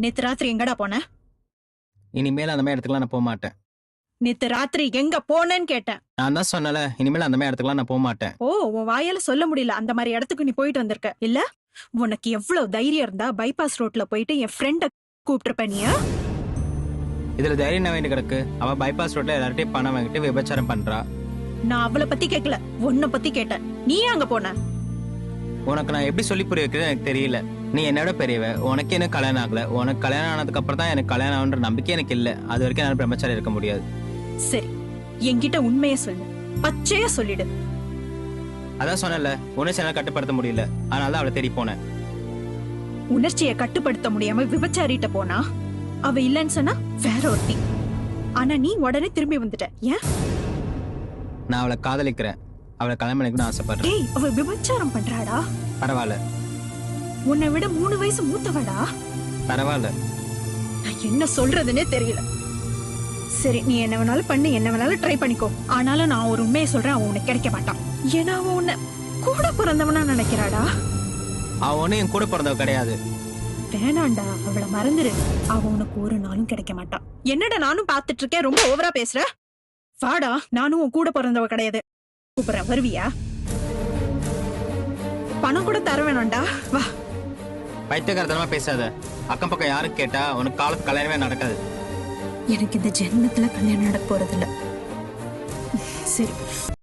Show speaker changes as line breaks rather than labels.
நேத்து ராத்திரி எங்கடா போன?
இனிமேல் அந்த மாதிரி இடத்துக்குலாம் நான் போக மாட்டேன்.
நேத்து ராத்திரி எங்க போனேன்னு கேட்டேன்.
நான் தான் சொன்னல, இனிமேல் அந்த மாதிரி இடத்துக்குலாம் நான் போக மாட்டேன்.
ஓ, உன் வாயால சொல்ல முடியல அந்த மாதிரி இடத்துக்கு நீ போயிட்டு வந்திருக்க இல்ல? உனக்கு எவ்வளவு தைரியம் இருந்தா பைபாஸ் ரோட்ல போயிட்டு என் ஃப்ரெண்ட கூப்பிட்டுருப்ப நீயா?
இதுல தைரியம் என்ன வேண்டி கிடக்கு? அவ பைபாஸ் ரோட்ல எல்லார்ட்டையும் பணம் வாங்கிட்டு விபச்சாரம் பண்றா.
நான் அவளை பத்தி கேட்கல, உன்னை பத்தி கேட்டேன். நீ அங்க போன?
உனக்கு நான் எப்படி சொல்லி புரிய வைக்கிறது எனக்கு தெரியல. நீ என்னோட பெரியவ, உனக்கு என்ன கல்யாணம் ஆகல. உனக்கு கல்யாணம் ஆனதுக்கு அப்புறம் தான் எனக்கு கல்யாணம் ஆகுன்ற நம்பிக்கை எனக்கு இல்ல. அது வரைக்கும் என்னால பிரம்மச்சாரி இருக்க முடியாது.
சரி, என்கிட்ட உண்மையை சொல்லு, பச்சையா சொல்லிடு.
அதான் சொன்னல, உணர்ச்சி என்னால கட்டுப்படுத்த முடியல. அதனால தான் அவளை தேடி போனேன்.
உணர்ச்சியை கட்டுப்படுத்த முடியாம விபச்சாரிட்ட போனா அவ இல்லன்னு சொன்னா வேற ஒருத்தி. ஆனா நீ உடனே திரும்பி வந்துட்ட. ஏன்?
நான் அவளை காதலிக்கிறேன். அவளை கல்யாணம் பண்ணிக்கணும்னு ஆசைப்படுறேன்.
டேய், அவ விபச்சாரம் பண்றாடா.
பரவாயில்ல.
உன்னை விட 3 வயசு மூத்தவடா.
பரவாயில்ல.
நான் என்ன சொல்றதுன்னே தெரியல. சரி, நீ என்ன வேணாலும் பண்ணு, என்ன வேணாலும் ட்ரை பண்ணிக்கோ. ஆனாலும் நான் ஒரு உண்மையை சொல்றேன், அவன் உனக்கு கிடைக்க மாட்டான். ஏன்னா அவன் உன்னை கூட பிறந்தவனா நினைக்கிறாடா.
அவ ஒண்ணு என் கூட பிறந்தவ கிடையாது.
வேணாண்டா, அவளை மறந்துரு. அவ உனக்கு ஒரு நாளும் கிடைக்க மாட்டான். என்னடா நானும் பாத்துட்டு இருக்கேன், ரொம்ப ஓவரா பேசுற. வாடா, நானும் உன் கூட பிறந்தவ கிடையாது. கூப்பிடுறேன், வருவியா? பணம் கூட தர வேணாம்டா, வா.
பைத்தியக்காரத்தனமா பேசாத. அக்கம் பக்கம் யாரும் கேட்டா உனக்கு காலத்து கல்யாணமே நடக்காது.
எனக்கு இந்த ஜென்மத்துல கல்யாணம் நடக்க போறதில்ல. சரி.